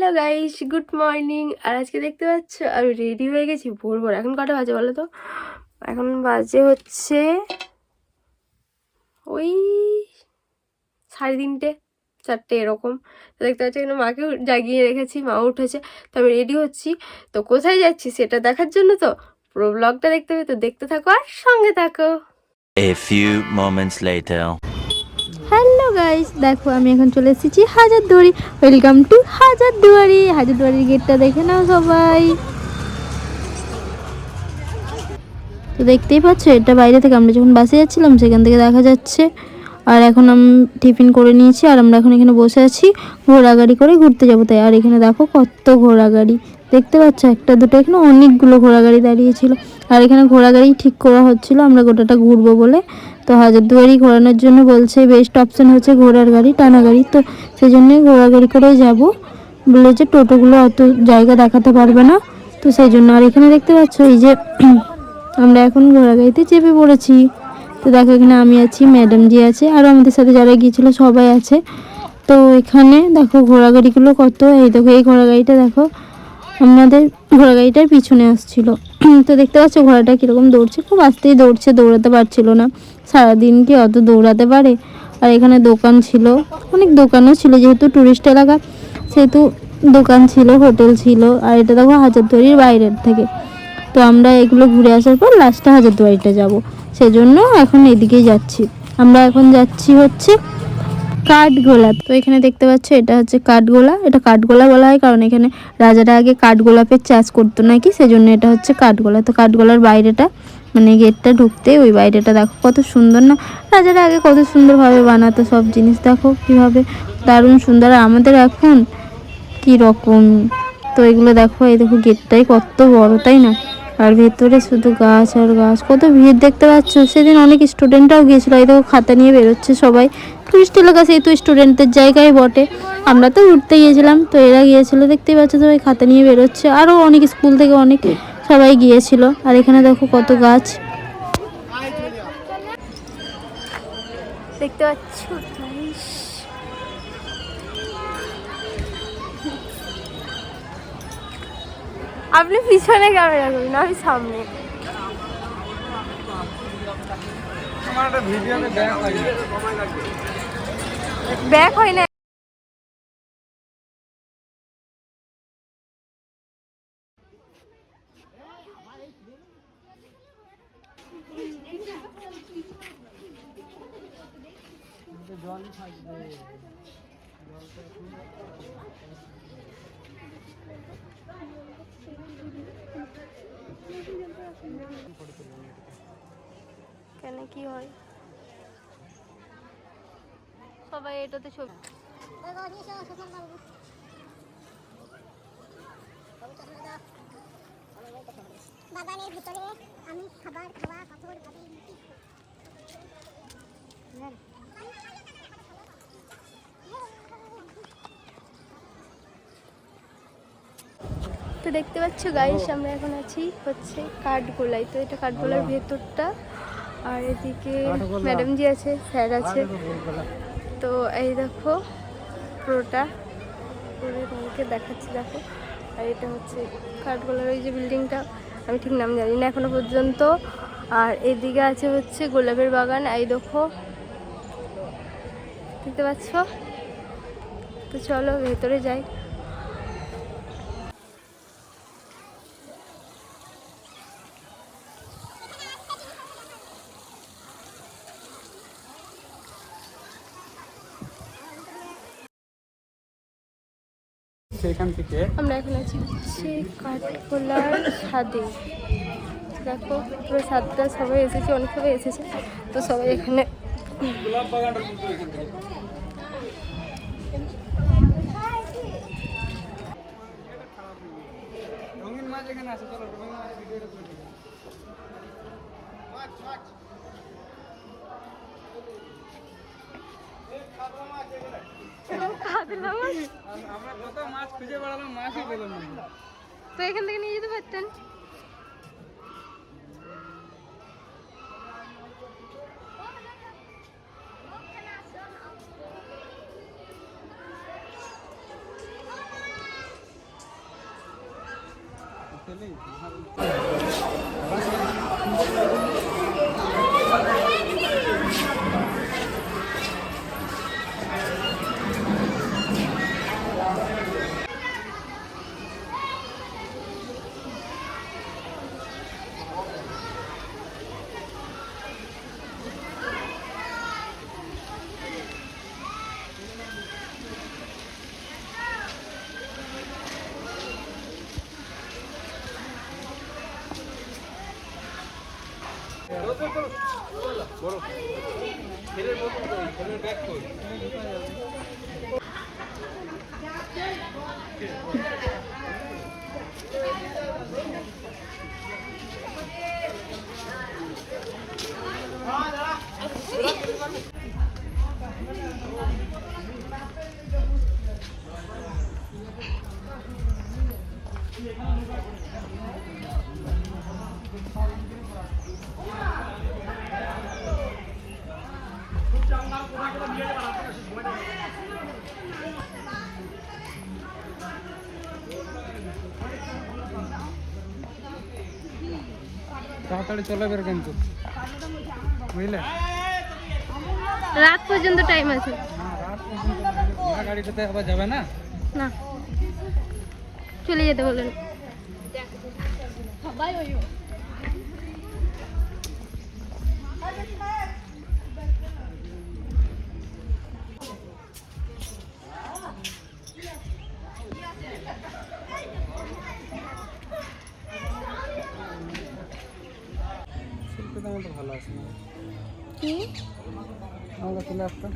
Hello guys, good morning. আর আজকে দেখতে পাচ্ছ আমি রেডি হয়ে গেছি ভোর ভোর। এখন কটা বাজে বলো তো? এখন বাজে হচ্ছে ওই 3:30 4টে এরকম। তো দেখতে পাচ্ছি এখানে মাকেও জাগিয়ে রেখেছি, মাও উঠেছে। তো আমি রেডি হচ্ছি। তো কোথায় যাচ্ছি সেটা দেখার জন্য তো পুরো ব্লগটা দেখতে হবে। তো দেখতে থাকো আর সঙ্গে থাকো। A few moments later. Hello guys, দেখো আমি এখন চলে এসেছি হাজারদুয়ারি। Welcome to Hazarduari. হাজারদুয়ারির গেটটা দেখে নাও সবাই। তো দেখতেই পাচ্ছ, এটা বাইরে থেকে আমরা যখন বাসে যাচ্ছিলাম সেখান থেকে দেখা যাচ্ছে। আর এখন আমি টিফিন করে নিয়েছি আর আমরা এখন এখানে বসে আছি ঘোড়া গাড়ি করে ঘুরতে যাবো তাই। আর এখানে দেখো কত ঘোড়া গাড়ি দেখতে পাচ্ছ, একটা দুটো, এখানে অনেকগুলো ঘোড়া গাড়ি দাঁড়িয়েছিল। আর এখানে ঘোড়া গাড়ি ঠিক করা হচ্ছিল, আমরা গোটাটা ঘুরবো বলে। তো হাজারদুয়ারি ঘোরানোর জন্য বলছে বেস্ট অপশন হচ্ছে ঘোড়ার গাড়ি, টানা গাড়ি। তো সেই জন্যই ঘোড়া গাড়ি করে যাবো বলে, যে টোটোগুলো অত জায়গা দেখাতে পারবে না, তো সেই জন্য। আর এখানে দেখতে পাচ্ছ এই যে আমরা এখন ঘোড়া গাড়িতে চেপে পড়েছি। তো দেখো এখানে আমি আছি, ম্যাডাম জি আছে, আর আমাদের সাথে যারা গিয়েছিল সবাই আছে। তো এখানে দেখো ঘোড়া গাড়িগুলো কত, এই দেখো এই ঘোড়া গাড়িটা দেখো আমাদের ঘোড়া গাড়িটার পিছনে আসছিল। তো দেখতে পাচ্ছ ঘোড়াটা কীরকম দৌড়ছে, খুব আস্তেই দৌড়ছে, দৌড়াতে পারছিল না। সারাদিন কি অত দৌড়াতে পারে। আর এখানে দোকান ছিল, অনেক দোকানও ছিল, যেহেতু টুরিস্ট এলাকা সেহেতু দোকান ছিল, হোটেল ছিল। আর এটা দেখো হাজারদুয়ারির বাইরের থেকে। তো আমরা এগুলো ঘুরে আসার পর লাস্টে হাজারদুয়ারিটা যাব, সেজন্য এখন এদিকেই যাচ্ছি। আমরা এখন যাচ্ছি হচ্ছে কাঠগোলা। তো এখানে দেখতে পাচ্ছ এটা হচ্ছে কাঠগোলা। এটা কাঠগোলা বলা হয় কারণ এখানে রাজারা আগে কাঠগোলাপের চাষ করতো নাকি, সেজন্য এটা হচ্ছে কাঠগোলা। তো কাঠগোলার বাইরেটা মানে গেটটা ঢুকতে ওই বাইরেটা দেখো কত সুন্দর না। রাজারা আগে কত সুন্দরভাবে বানাতো সব জিনিস, দেখো কীভাবে দারুণ সুন্দর। আর আমাদের এখন কি রকম। তো এগুলো দেখো, এই দেখো গেটটাই কত বড়, তাই না? আর ভেতরে শুধু গাছ আর গাছ, কত ভিড় দেখতে পাচ্ছ। সেদিন অনেক স্টুডেন্টরাও গিয়েছিলো, এই দেখো খাতা নিয়ে বেরোচ্ছে সবাই। টুরিস্ট এলাকা সেহেতু স্টুডেন্টদের জায়গায় বটে। আমরা তো ঘুরতে গিয়েছিলাম, তো এরা গিয়েছিলো, দেখতেই পাচ্ছ সবাই খাতা নিয়ে বেরোচ্ছে। আরও অনেক স্কুল থেকে অনেক সবাই গিয়েছিল। আর এখানে দেখো কত গাছ দেখতে পাচ্ছ গাইস, আপনি পিছনে ক্যামেরা করুন, আমি সামনে। ব্যাক হয় না। কেন কি হয় সবাই এটাতে ছবি। বাগানের ভিতরে আমি খাবার খাওয়া কাপড় তো দেখতে পাচ্ছ গাইস, আমরা এখন আছি হচ্ছে কাঠগোলায়। তো এটা কাঠগোলার ভেতরটা। আর এদিকে ম্যাডাম জি আছে, স্যার আছে। তো এই দেখো পুরোটা পুরো তোমাকে দেখাচ্ছি, দেখো। আর এটা হচ্ছে কাঠগোলার ওই যে বিল্ডিংটা, আমি ঠিক নাম জানি না এখনো পর্যন্ত। আর এদিকে আছে হচ্ছে গোলাপের বাগান, এই দেখো দেখতে পাচ্ছ। তো চলো ভেতরে যাই। সেখান থেকে আমরা এখন আছি হচ্ছে কাঠগোলার ছাদে। দেখো পুরো ছাদটা সবাই এসেছে, অনেক সবাই এসেছে। তো সবাই এখানে গোলাপ বাগানটা কিন্তু এখান থেকে রঙিন মাছ এখানে আছে। চলো রঙিন মাছ ভিডিওটা করে দিই। মাছ মাছ আমরা কত মাছ খুঁজে বেড়ালাম, মাছই পেলাম না। তো এখান থেকে নিয়ে যেতে পারতেন। তাড়াতাড়ি চলে বের কিন্তু বুঝলে রাত পর্যন্ত টাইম আছে। রাত পর্যন্ত ঘোড়া গাড়িটাতে আবার যাবে না? না, চলে যেতে বললেন। শিল্পী তো আমাদের ভালো আছে না, কি আমাকে চলে আসতো।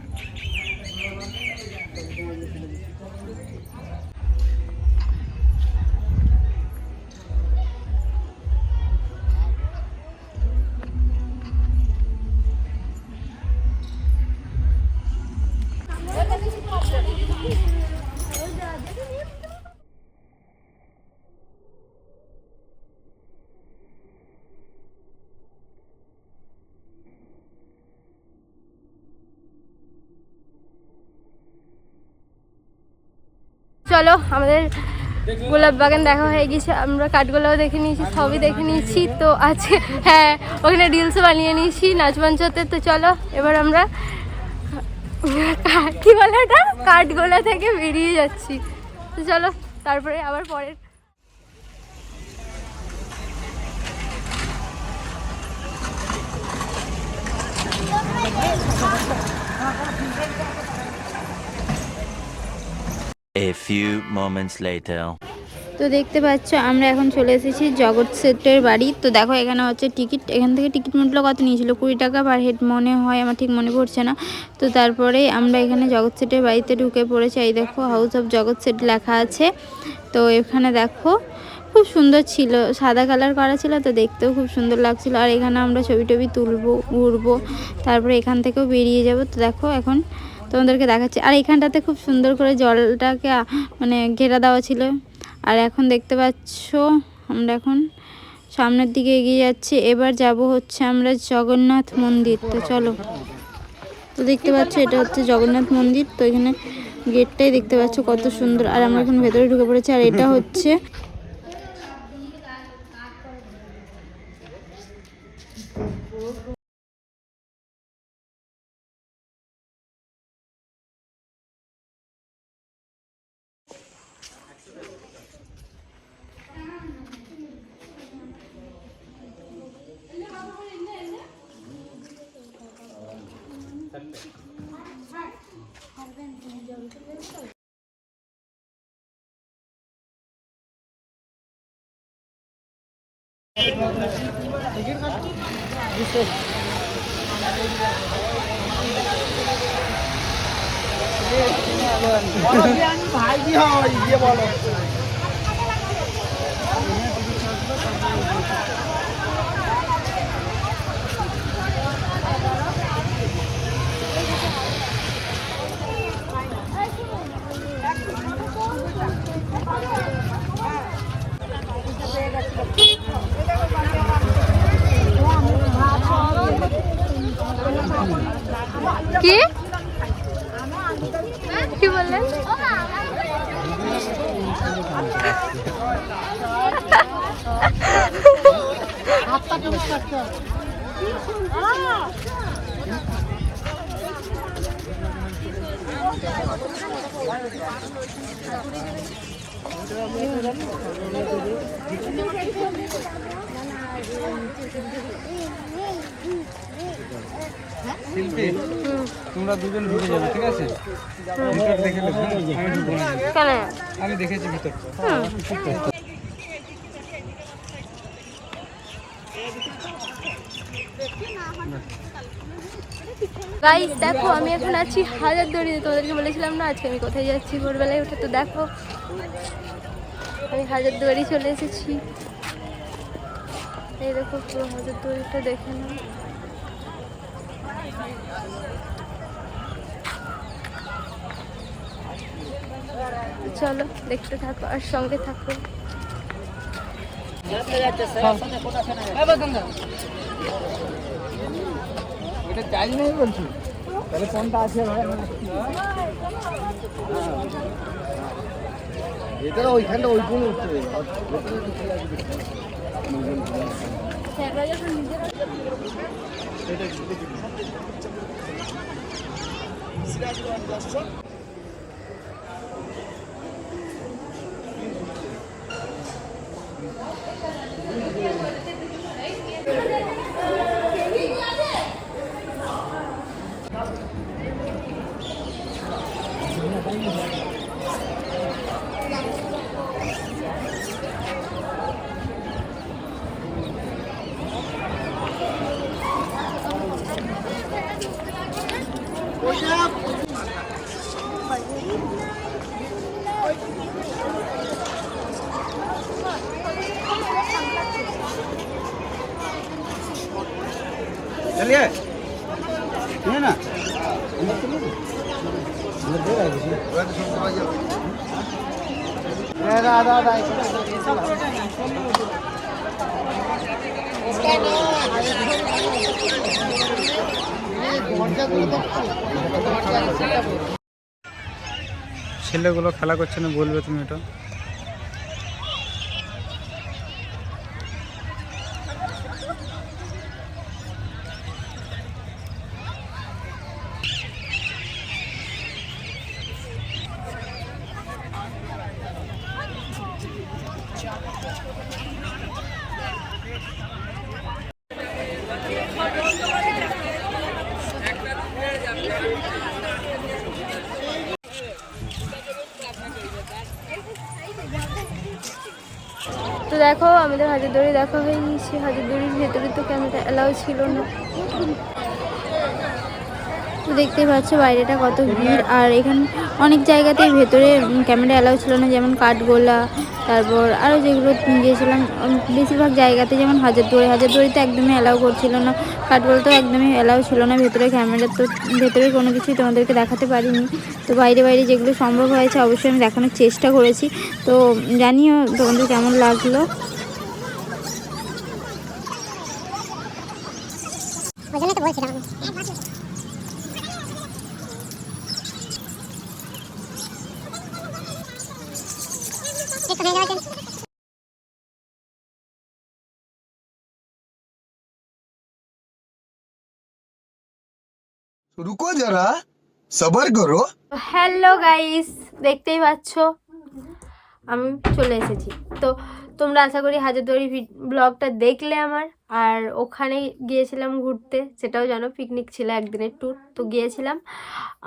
চলো, আমাদের গোলাপ বাগান দেখা হয়ে গেছে, আমরা কাঠগোলাও দেখে নিয়েছি, সবই দেখে নিয়েছি। তো আছে, হ্যাঁ, ওখানে রিলসও বানিয়ে নিয়েছি নাচ মঞ্চতে। তো চলো এবার আমরা কি বলে ওটা, কাঠগোলা থেকে বেরিয়ে যাচ্ছি। তো চলো, তারপরে আবার পরের A few moments later. তো দেখতে পাচ্ছ আমরা এখন চলে এসেছি জগৎ সেটের বাড়ি। তো দেখো এখানে হচ্ছে টিকিট, এখান থেকে টিকিট মূল্য কত নিয়েছিল, 20 টাকা পার হেড মনে হয়, আমার ঠিক মনে পড়ছে না। তো তারপরে আমরা এখানে জগৎ সেটের বাড়িতে ঢুকে পড়েছি। এই দেখো হাউস অফ জগৎ সেট লেখা আছে। তো এখানে দেখো খুব সুন্দর ছিল, সাদা কালার করা ছিল, তো দেখতেও খুব সুন্দর লাগছিল। আর এখানে আমরা ছবি টবি তুলবো, ঘুরবো, তারপরে এখান থেকেও বেরিয়ে যাব। তো দেখো এখন তোমাদেরকে দেখাচ্ছি। আর এখানটাতে খুব সুন্দর করে জলটাকে মানে ঘেরা দেওয়া ছিল। আর এখন দেখতে পাচ্ছ আমরা এখন সামনের দিকে এগিয়ে যাচ্ছি। এবার যাব হচ্ছে আমরা জগন্নাথ মন্দির। তো চলো, তো দেখতে পাচ্ছ এটা হচ্ছে জগন্নাথ মন্দির। তো এখানে গেটটাই দেখতে পাচ্ছ কত সুন্দর। আর আমরা এখন ভেতরে ঢুকে পড়েছি। আর এটা হচ্ছে ভাইজি হয় গিয়ে বলো। কি কি বললেন? শিল্পী তোমরা দুজন ঢুকে যাবে, ঠিক আছে? ভিতর দেখে নেবো, আমি ঢুকবো না। কেন? আমি দেখেছি ভিতর। গাইস দেখো আমি এখন আছি হাজারদুয়ারিতে। তোমাদেরকে বলেছিলাম না আজকে আমি কোথায় যাচ্ছি ভোরবেলায় উঠে, তো দেখো আমি হাজারদুয়ারি চলে এসেছি। এই দেখো পুরো হাজারদুয়ারিটা দেখে নাও। চলো দেখতে থাকো আর সঙ্গে থাকো। এটা চাই নাই বলছি, তাহলে কোনটা আছে ভাই? এটা ওইখানটা ওই কোন উঠছে। चलिए है ना ছেলেগুলো খেলা করছে না, বলবে তুমি এটা? তো দেখো আমাদের হাজারদুয়ারি দেখা হয়ে গিয়েছে। হাজারদুয়ারির ভেতরে তো ক্যামেরা অ্যালাউ ছিল না। তো দেখতেই পাচ্ছ বাইরেটা কত ভিড়, আর এখানে অনেক জায়গাতেই ভেতরে ক্যামেরা অ্যালাউ ছিল না, যেমন কাঠগোলা, তারপর আরও যেগুলো গিয়েছিলাম বেশিরভাগ জায়গাতে, যেমন হাজারদুয়ারিতে একদমই অ্যালাউ করছিল না, কাঠগোলাতেও একদমই অ্যালাউ ছিল না ভেতরে ক্যামেরা। তো ভেতরে কোনো কিছুই তোমাদেরকে দেখাতে পারিনি। তো বাইরে বাইরে যেগুলো সম্ভব হয়েছে অবশ্যই আমি দেখানোর চেষ্টা করেছি। তো জানিও তোমাদের কেমন লাগলো। ওই জন্য তো বলছিলাম একটু হয়ে যাওয়ার रुको जरा सबर करो। হ্যালো গাইস, দেখতেই পাচ্ছ আমি চলে এসেছি। তো তোমরা আশা করি হাজারদুয়ারি ব্লগটা দেখলে আমার। আর ওখানে গিয়েছিলাম ঘুরতে, সেটাও জানো পিকনিক ছিল, একদিনের ট্যুর। তো গিয়েছিলাম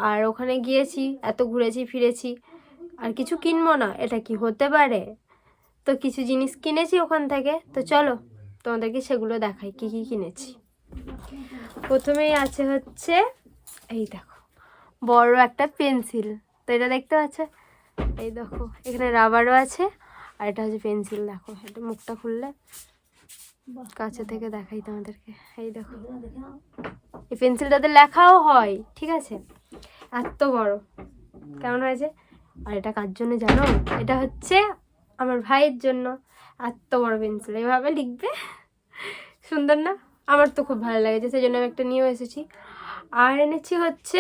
আর ওখানে গিয়েছি, এত ঘুরেছি ফিরেছি, আর কিছু কিনবো না এটা কি হতে পারে? তো কিছু জিনিস কিনেছি ওখান থেকে। তো চলো তোমাদেরকে সেগুলো দেখাই কি কি কিনেছি। প্রথমেই আছে হচ্ছে এই দেখো বড় একটা পেন্সিল। তো এটা দেখতে পাচ্ছ, এই দেখো এখানে রাবারও আছে, আর এটা হচ্ছে পেন্সিল। দেখো এটা মুখটা খুললে কাছে থেকে দেখাই তোমাদেরকে। এই দেখো এই পেন্সিলটাতে লেখাও হয়, ঠিক আছে? এত বড়, কেমন হয়েছে? আর এটা কার জন্য জানো? এটা হচ্ছে আমার ভাইয়ের জন্য। এত বড় পেন্সিল, এভাবে লিখবে, সুন্দর না? আমার তো খুব ভালো লেগেছে, সেই জন্য আমি একটা নিয়েও এসেছি। আর এনেছি হচ্ছে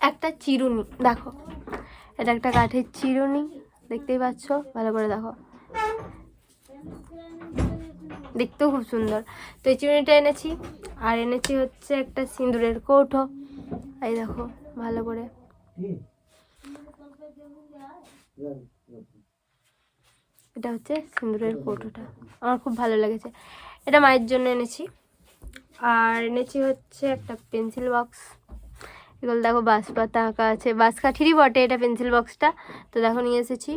একটা চিরুনি। দেখো এটা একটা কাঠের চিরুনি, দেখতেই পাচ্ছ, ভালো করে দেখো। দেখতেও খুব সুন্দর। তো এই চিরুনিটা এনেছি, আর এনেছি হচ্ছে একটা সিঁদুরের কৌটো। এই দেখো ভালো করে, এটা হচ্ছে সিঁদুরের কৌটোটা, আমার খুব ভালো লেগেছে। এটা মায়ের জন্য এনেছি। আর এনেছি হচ্ছে একটা পেন্সিল বক্স। এগুলো দেখো বাঁশ পাতা আঁকা আছে, বাঁশ কাঠিরই বটে এটা পেন্সিল বক্সটা। তো দেখো নিয়ে এসেছি।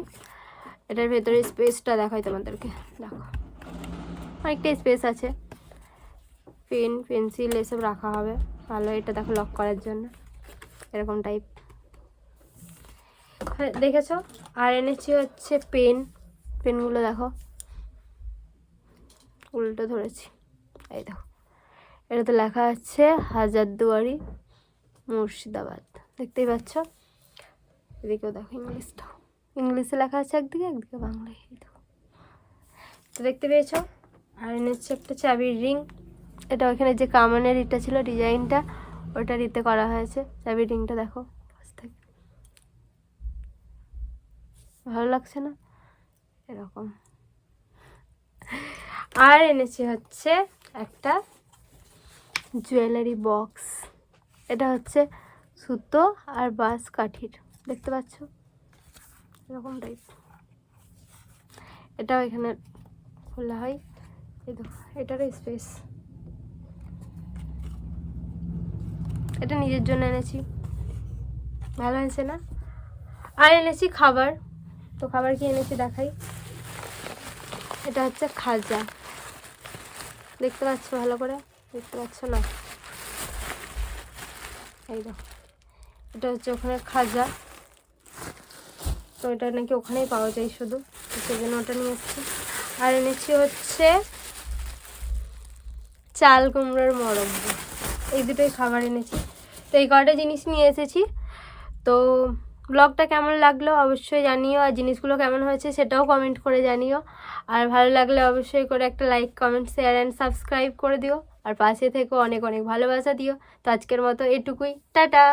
এটার ভেতরে স্পেসটা দেখাই তোমাদেরকে, দেখো অনেকটা স্পেস আছে, পেন পেন্সিল এসব রাখা হবে ভালো। এটা দেখো লক করার জন্য এরকম টাইপ, দেখেছো। আর এনেছি হচ্ছে পেন, পেনগুলো দেখো উল্টো ধরেছি, এই দেখো এটাতে লেখা আছে হাজারদুয়ারি মুর্শিদাবাদ, দেখতেই পাচ্ছ। এদিকেও দেখো ইংলিশটা, ইংলিশে লেখা আছে একদিকে, একদিকে বাংলায়, এই দেখো। তো দেখতে পেয়েছো। আর এনেছি একটা চাবির রিং, এটা ওইখানে যে কামানের ইটা ছিল ডিজাইনটা, ওটার ইতে করা হয়েছে। চাবির রিংটা দেখো, ভালো লাগছে না এরকম। আর এনেছি হচ্ছে একটা জুয়েলারি বক্স, এটা হচ্ছে সুতো আর বাঁশ কাঠির, দেখতে পাচ্ছ এরকম টাইপ। এটাও এখানে খোলা হয়, এই দেখো এটারও স্পেস। এটা নিজের জন্য এনেছি, ভালো হয়েছে না। আর এনেছি খাবার, তো খাবার কি এনেছি দেখাই। এটা হচ্ছে খাজা, দেখতে পাচ্ছ ভালো করে, দেখতে পাচ্ছ না, এই দেখো এটা হচ্ছে ওখানে খাজা। তো এটা নাকি ওখানেই পাওয়া যায় শুধু, তো সেই জন্য ওটা নিয়ে এসেছি। আর এনেছি হচ্ছে চাল কুমড়োর মোরব্ব, এই দুটোই খাবার এনেছি। তো এই কটা জিনিস নিয়ে এসেছি। তো ব্লগটা কেমন লাগলো অবশ্যই জানিও, আর জিনিসগুলো কেমন হয়েছে সেটাও কমেন্ট করে জানিও। আর ভালো লাগলে অবশ্যই করে একটা like, comment, share and subscribe করে দিও। আর পাশে থেকেও অনেক অনেক ভালোবাসা দিও। তো আজকের মতো এটুকুই, টাটা।